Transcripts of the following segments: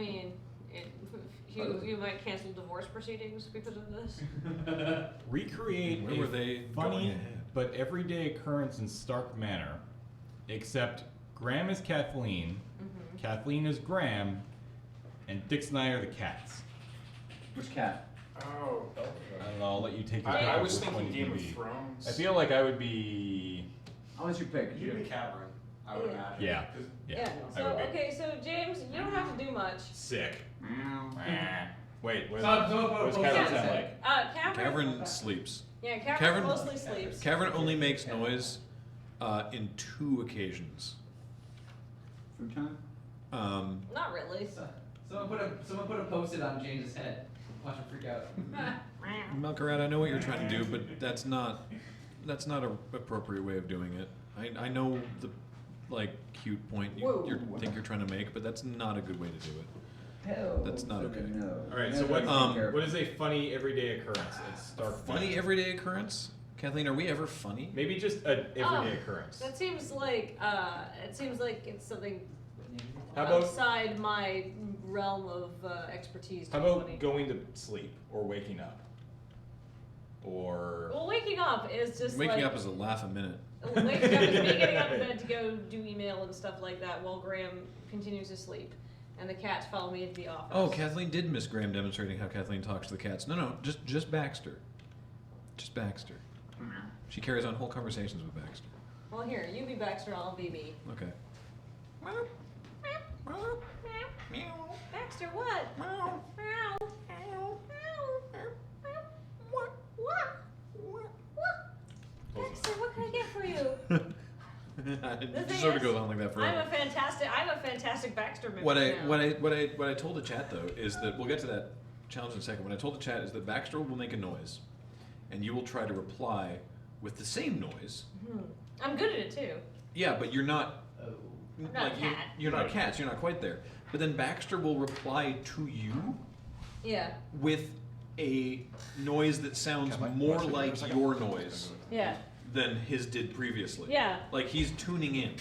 mean, you might cancel divorce proceedings because of this. Recreate Where were they going funny ahead? but everyday occurrence in Stark Manor, except Graham is Kathleen, Kathleen is Graham, and Dix and I are the cats. Which cat? Oh. I don't know, I'll let you take your pick I of was which one thinking you Game can of be. Thrones. I feel like I would be... How was your pick? You'd be Khaavren, I would imagine. Yeah. 'Cause Yeah. I So would be. okay, so James, you don't have to do much. Sick. Wait, what Someone does put Khaavren a sound post-it. like? Khaavren. Khaavren sleeps. Yeah, Khaavren Khaavren- mostly sleeps. Khaavren only makes noise in 2 occasions. Food time? Not really. Someone put a post-it on James's head. Watch him freak out. Malkarat, I know what you're trying to do, but that's not an appropriate way of doing it. I know the cute point you think you're trying to make, but that's not a good way to do it. Hell, That's not okay. No. Alright, so what is a funny everyday occurrence in Stark Manor? Funny everyday occurrence? Kathleen, are we ever funny? Maybe just an everyday occurrence. That seems like it's something How about outside my realm of expertise. How about going to sleep or waking up? Or Well, waking up is just Waking up is a laugh a minute. Waking up is me getting out of bed to go do email and stuff like that while Graham continues to sleep, and the cats follow me into the office. Oh, Kathleen did miss Graham demonstrating how Kathleen talks to the cats. No, just Baxter. Just Baxter. She carries on whole conversations with Baxter. Well, here, you be Baxter, I'll be me. Okay. Baxter, what? Meow. Baxter, what can I get for you? It just sort of goes on like that forever. I'm a fantastic Baxter member. What now. I told the chat though is that we'll get to that challenge in a second. What I told the chat is that Baxter will make a noise, and you will try to reply with the same noise. I'm good at it too. Yeah, but you're not. not a cat. You're not a cat. So you're not quite there. But then Baxter will reply to you Yeah. with a noise that sounds more like your noise Yeah. than his did previously. Yeah. Like he's tuning in,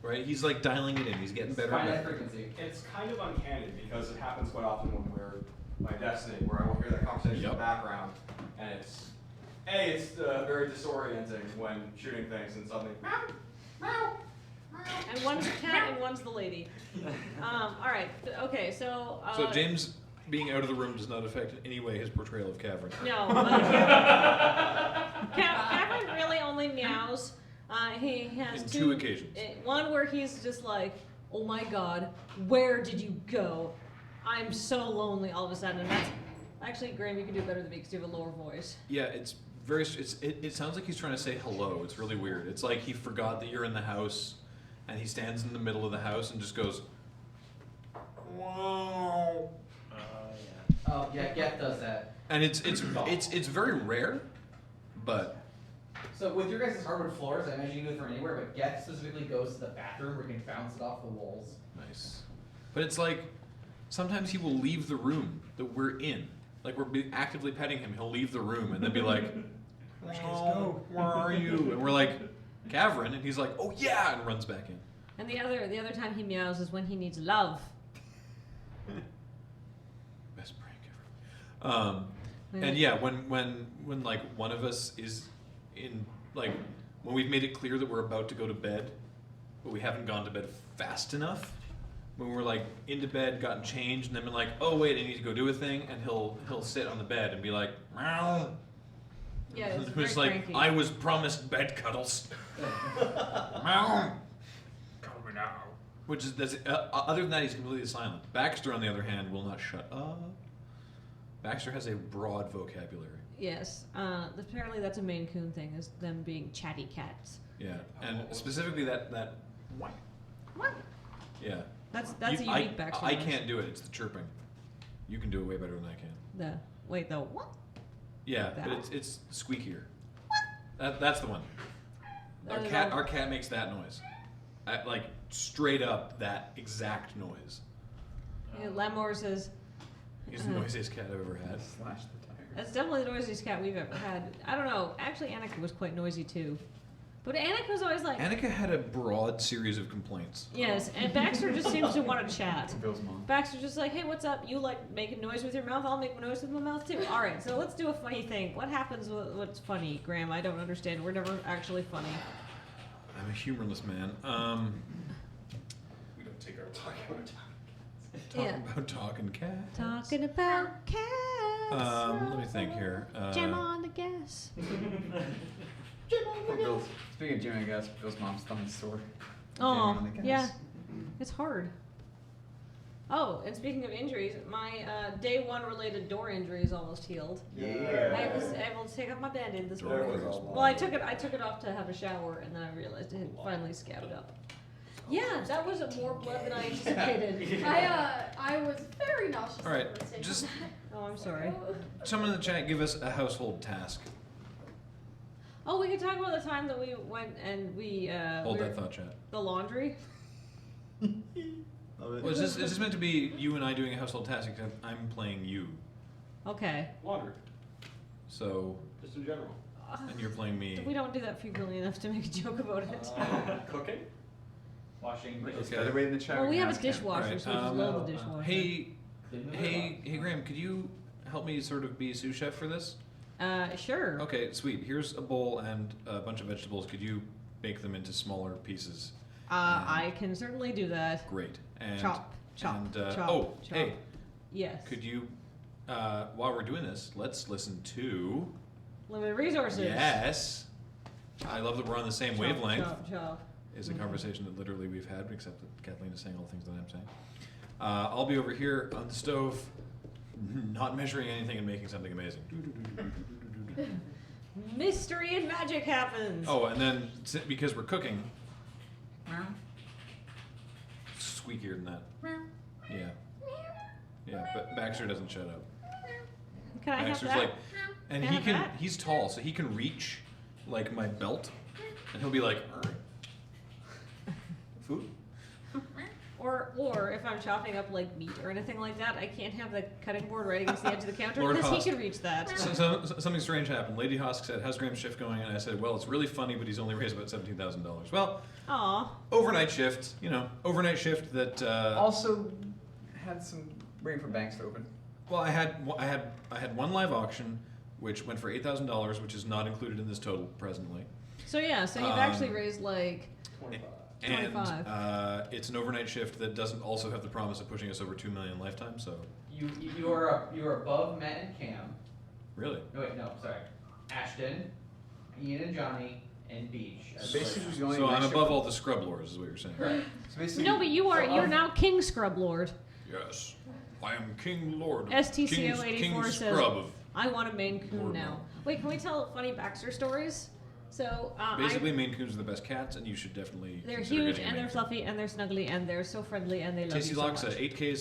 right? He's like dialing it in. He's getting better. Find at that it. frequency. It's kind of uncanny because it happens quite often when we're by Destiny, where I will hear that conversation in the background, and it's very disorienting when shooting things and suddenly meow, meow, meow. And one's the cat and one's the lady. All right. Okay. So. So James being out of the room does not affect in any way his portrayal of Khaavren. No. Khaavren really only meows. He has In 2 occasions. One where he's just like, "Oh my God, where did you go? I'm so lonely." All of a sudden, and that's actually Graham. You can do better than me because you have a lower voice. Yeah, it sounds like he's trying to say hello. It's really weird. It's like he forgot that you're in the house, and he stands in the middle of the house and just goes, "Wow." Oh yeah, Geth does that. And it's very rare, but So with your guys' hardwood floors, I imagine you can do it from anywhere, but Geth specifically goes to the bathroom where he can bounce it off the walls. nice. But it's like sometimes he will leave the room that we're in. Like we're actively petting him, he'll leave the room and then be like, "Oh, where are you?" And we're like, "Khaavren," and he's like, "Oh yeah," and runs back in. And the other time he meows is when he needs love. Best prank ever. And yeah, when like one of us is in like when we've made it clear that we're about to go to bed, but we haven't gone to bed fast enough. When we're like into bed, gotten changed, and then been like, "Oh wait, I need to go do a thing," and he'll sit on the bed and be like, "Meow." Yeah, it's It very was like, cranky. "I was promised bed cuddles." Meow. Coming out. Which is other than that, he's completely silent. Baxter, on the other hand, will not shut up. Baxter has a broad vocabulary. Yes. Apparently that's a Maine Coon thing, is them being chatty cats. Yeah, and specifically that. What? Yeah. That's a unique Baxter I noise. can't do it. It's the chirping. You can do it way better than I can. The what? Yeah, That? but it's squeakier. That's the one. That is Our cat makes that noise. Like straight up that exact noise. Yeah, Lamore says, He's the noisiest cat I've ever had. Slash the tire. that's definitely the noisiest cat we've ever had. I don't know. Actually, Annika was quite noisy too. But Annika's always like, Annika had a broad series of complaints. yes, and Baxter just seems to want to chat. Bill's mom. Baxter's just like, hey, what's up? You like making noise with your mouth? I'll make noise with my mouth too. All right, so let's do a funny thing. What happens with what's funny, Graham? I don't understand. We're never actually funny. I'm a humorless man. We don't take our time. Talking about talking cats. Talking about cats. Let me think here. Jam on the gas. Bill's, speaking of jamming gas, Bill's mom's thumb's sore. Oh, Jamming on the gas. yeah. It's hard. Oh, and speaking of injuries, my day one related door injury is almost healed. Yeah. I was able to take off my band-aid this There morning. was all Well, I took it off to have a shower, and then I realized it had finally scabbed up. Yeah, that was more blood than I anticipated. I was very nauseous. All right, at the first just- stage. Oh, I'm sorry. Someone in the chat give us a household task. Oh, we could talk about the time that we went and we Hold we were- that thought, chat. the laundry. Love it. Well, is this meant to be you and I doing a household task, except I'm playing you. Okay. Laundry, So, just in general. and you're playing me. We don't do that frequently enough to make a joke about it. Cooking. Washing. It's Okay. better way in the chat. Well, we we can have a ask him. dishwasher, Alright, so we just load the dishwasher. Hey, Graham, could you help me sort of be sous chef for this? Sure. Okay, sweet. Here's a bowl and a bunch of vegetables. Could you make them into smaller pieces? I can certainly do that. Great. And Chop, chop, and, chop, oh, chop. hey, Yes. could you? While we're doing this, let's listen to. Limited resources. Yes. I love that we're on the same Chop, wavelength. Chop, chop. Is a conversation that literally we've had, except that Kathleen is saying all the things that I'm saying. I'll be over here on the stove, not measuring anything and making something amazing. Mystery and magic happens. Oh, and then because we're cooking, squeakier than that. Yeah. Yeah, but Baxter doesn't shut up. Can I Baxter's have that? like, and Can I he have can, that? he's tall, so he can reach like my belt, and he'll be like, food? Or if I'm chopping up like meat or anything like that, I can't have the cutting board right against the edge of the counter Lord because Hosk. he can reach that. So something strange happened. Lady Hosk said, "How's Graham's shift going?" And I said, "Well, it's really funny, but he's only raised about $17,000." Well, Aw. overnight shift, overnight shift that. Also, had some waiting for banks to open. Well, I had one live auction, which went for $8,000, which is not included in this total presently. So yeah, so you've actually raised like 25. And 25. it's an overnight shift that doesn't also have the promise of pushing us over 2 million lifetime. So You are above Matt and Cam. really, No wait, no, sorry. Ashton, Ian and Johnny, and Beach. as Basically, right who's the only. so I'm night above shift- all the scrub lords, is what you're saying. Correct. So basically, No, but you're of- now King Scrub Lord. Yes, I am King Lord. STCO84 King says, Scrub of. I want a Maine Coon Lord now. no. Wait, can we tell funny Baxter stories? So Basically, Maine Coons are the best cats, and you should definitely. they're consider huge getting a and Maine they're Coon. fluffy and they're snuggly and they're so friendly and they love Tasty you so Locks much. at 8Ks